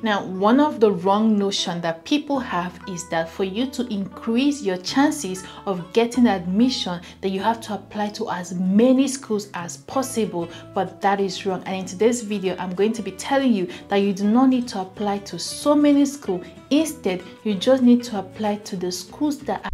Now, one of the wrong notion that people have is that for you to increase your chances of getting admission, that you have to apply to as many schools as possible, but that is wrong. And in today's video, I'm going to be telling you that you do not need to apply to so many schools. Instead, you just need to apply to the schools that are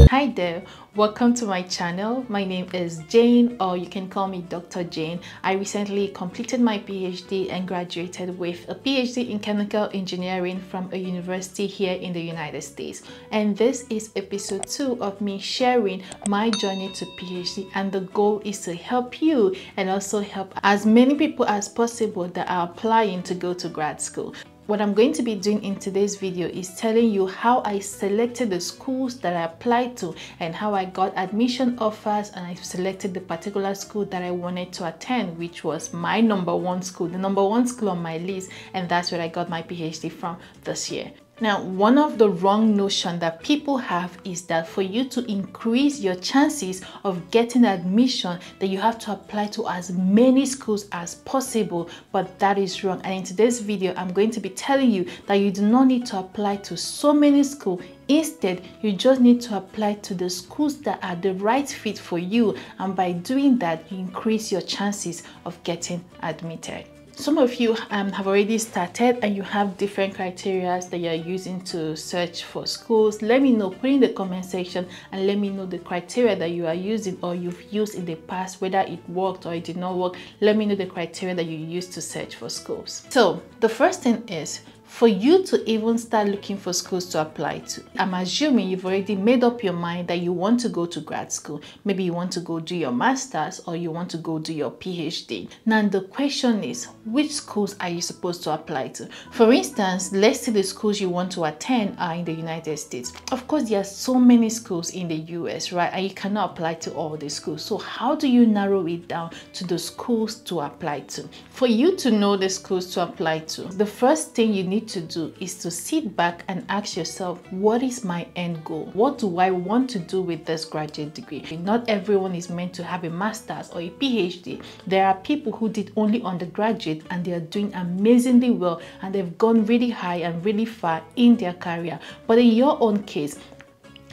Hi there, welcome to my channel. My name is Jane, or you can call me Dr. Jane. I recently completed my PhD and graduated with a PhD in chemical engineering from a university here in the United States. And this is episode 2 of me sharing my journey to PhD, and the goal is to help you and also help as many people as possible that are applying to go to grad school. What I'm going to be doing in today's video is telling you how I selected the schools that I applied to and how I got admission offers, and I selected the particular school that I wanted to attend, which was my number one school, the number one school on my list, and that's where I got my PhD from this year. Now, one of the wrong notion that people have is that for you to increase your chances of getting admission, that you have to apply to as many schools as possible, but that is wrong. And in today's video, I'm going to be telling you that you do not need to apply to so many schools. Instead, you just need to apply to the schools that are the right fit for you, and by doing that, you increase your chances of getting admitted. Some of you have already started and you have different criteria that you're using to search for schools. Let me know, put in the comment section and let me know the criteria that you are using or you've used in the past, whether it worked or it did not work. Let me know the criteria that you used to search for schools. So the first thing is, for you to even start looking for schools to apply to, I'm assuming you've already made up your mind that you want to go to grad school. Maybe you want to go do your master's or you want to go do your PhD. Now the question is, which schools are you supposed to apply to? For instance, let's say the schools you want to attend are in the United States. Of course, there are so many schools in the US, right? And you cannot apply to all the schools. So how do you narrow it down to the schools to apply to? For you to know the schools to apply to, the first thing you need to do is to sit back and ask yourself, what is my end goal? What do I want to do with this graduate degree? Not everyone is meant to have a master's or a PhD. There are people who did only undergraduate and they are doing amazingly well and they've gone really high and really far in their career. But in your own case,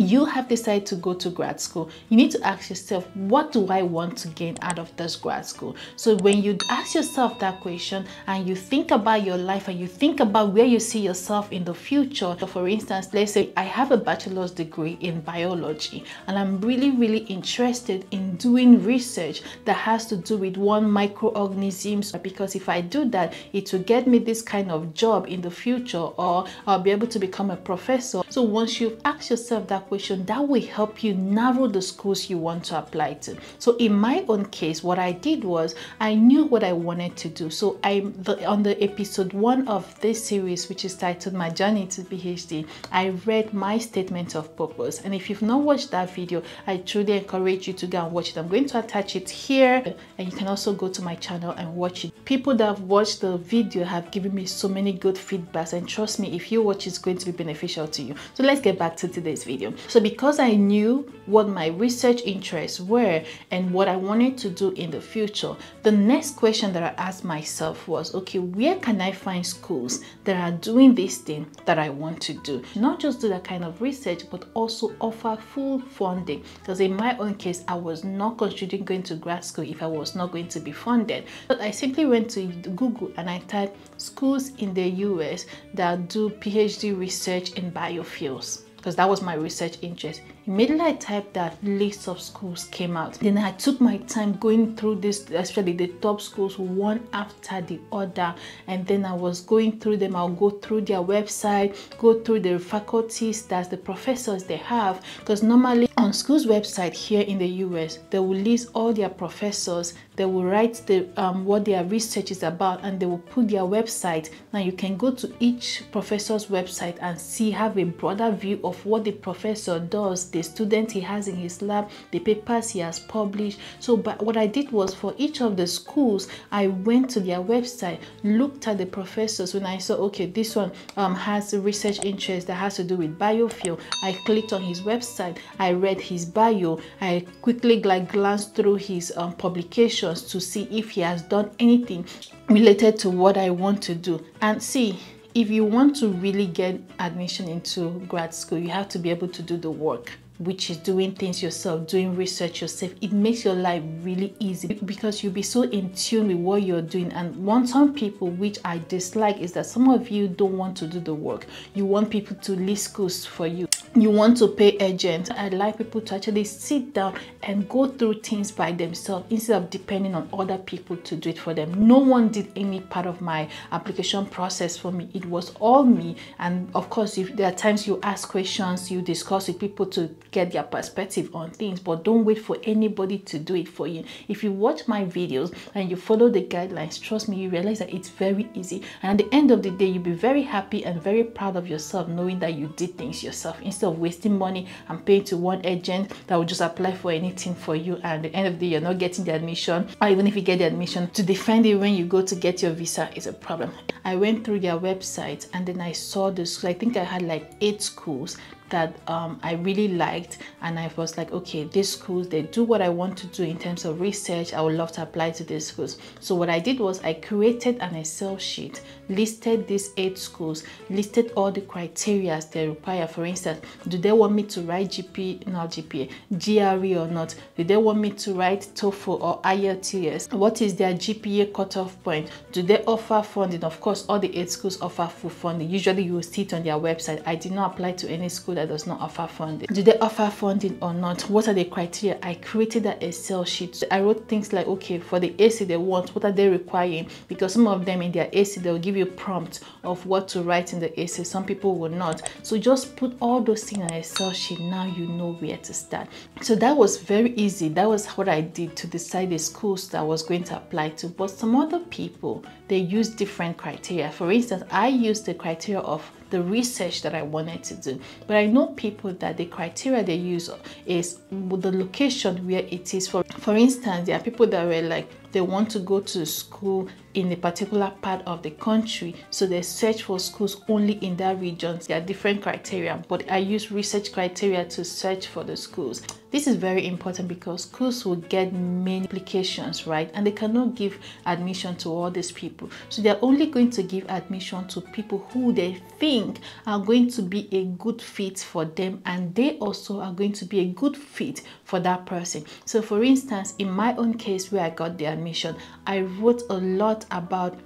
you have decided to go to grad school. You need to ask yourself, what do I want to gain out of this grad school? So when you ask yourself that question and you think about your life and you think about where you see yourself in the future. So for instance, let's say I have a bachelor's degree in biology and I'm really interested in doing research that has to do with one microorganisms, because if I do that, it will get me this kind of job in the future, or I'll be able to become a professor. So once you've asked yourself that question, that will help you narrow the schools you want to apply to. So in my own case, what I did was I knew what I wanted to do. So on the episode 1 of this series, which is titled My Journey to PhD, I read my statement of purpose. And if you've not watched that video, I truly encourage you to go and watch it. I'm going to attach it here, and you can also go to my channel and watch it. People that have watched the video have given me so many good feedbacks, and trust me, if you watch, it's going to be beneficial to you. So let's get back to today's video. So because I knew what my research interests were and what I wanted to do in the future, the next question that I asked myself was, okay, where can I find schools that are doing this thing that I want to do? Not just do that kind of research, but also offer full funding. Because in my own case, I was not considering going to grad school if I was not going to be funded. But I simply went to Google and I typed schools in the US that do PhD research in biofuels, because that was my research interest. Immediately I typed that, list of schools came out. Then I took my time going through this, especially the top schools one after the other, and then I was going through them. I'll go through their website, go through the faculties, that's the professors they have, because normally on schools website here in the US, they will list all their professors, they will write the what their research is about, and they will put their website. Now you can go to each professor's website and see, have a broader view of what the professor does, the the students he has in his lab, the papers he has published. So but what I did was, for each of the schools, I went to their website, looked at the professors. When I saw, okay, this one has a research interest that has to do with biofuel, I clicked on his website, I read his bio, I quickly glanced through his publications to see if he has done anything related to what I want to do. And see, if you want to really get admission into grad school, you have to be able to do the work, which is doing things yourself, doing research yourself. It makes your life really easy because you'll be so in tune with what you're doing. And some people, which I dislike, is that some of you don't want to do the work. You want people to list schools for you. You want to pay agents. I'd like people to actually sit down and go through things by themselves instead of depending on other people to do it for them. No one did any part of my application process for me. It was all me. And of course, if there are times you ask questions, you discuss with people to get their perspective on things, but don't wait for anybody to do it for you. If you watch my videos and you follow the guidelines, trust me, you realize that it's very easy. And at the end of the day, you'll be very happy and very proud of yourself knowing that you did things yourself, instead of wasting money and paying to one agent that will just apply for anything for you, and at the end of the day you're not getting the admission, or even if you get the admission, to defend it when you go to get your visa is a problem. I went through their website and then I saw the schools. I think I had like 8 schools that I really liked, and I was like, okay, these schools, they do what I want to do in terms of research. I would love to apply to these schools. So what I did was I created an Excel sheet, listed these 8 schools, listed all the criteria they require. For instance, do they want me to write GRE or not? Do they want me to write TOEFL or IELTS? What is their GPA cutoff point? Do they offer funding? Of course, all the 8 schools offer full funding. Usually you will see it on their website. I did not apply to any school that does not offer funding. Do they offer funding or not? What are the criteria? I created that Excel sheet. So I wrote things like, okay, for the AC they want, what are they requiring? Because some of them in their AC, they'll give you prompts of what to write in the AC. Some people will not. So just put all those things in an Excel sheet. Now you know where to start. So that was very easy. That was what I did to decide the schools that I was going to apply to. But some other people, they use different criteria. For instance, I used the criteria of the research that I wanted to do. But I know people that the criteria they use is the location where it is. For instance, there are people that were like, they want to go to school in a particular part of the country, so they search for schools only in that region. There are different criteria, but I use research criteria to search for the schools. This is very important because schools will get many applications, right? And they cannot give admission to all these people. So they're only going to give admission to people who they think are going to be a good fit for them, and they also are going to be a good fit for that person. So for instance, in my own case where I got the admission, I wrote a lot about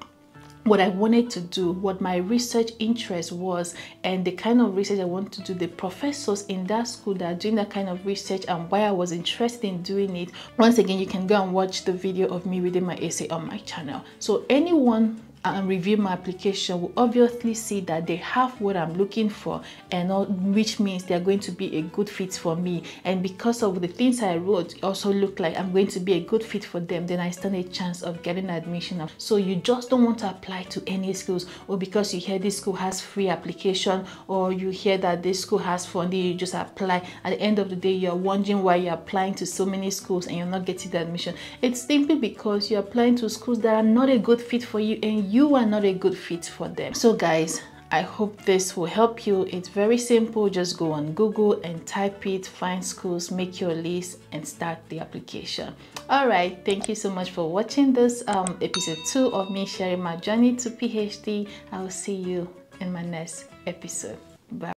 what I wanted to do, what my research interest was, and the kind of research I want to do, the professors in that school that are doing that kind of research, and why I was interested in doing it. Once again, you can go and watch the video of me reading my essay on my channel. So anyone review my application will obviously see that they have what I'm looking for, and which means they're going to be a good fit for me. And because of the things I wrote also look like I'm going to be a good fit for them, then I stand a chance of getting admission. So you just don't want to apply to any schools, or because you hear this school has free application, or you hear that this school has funding, you just apply. At the end of the day, you're wondering why you're applying to so many schools and you're not getting the admission. It's simply because you're applying to schools that are not a good fit for you, and you are not a good fit for them. So guys, I hope this will help you. It's very simple. Just go on Google and type it, find schools, make your list, and start the application. All right, thank you so much for watching this episode 2 of me sharing my journey to PhD. I will see you in my next episode. Bye.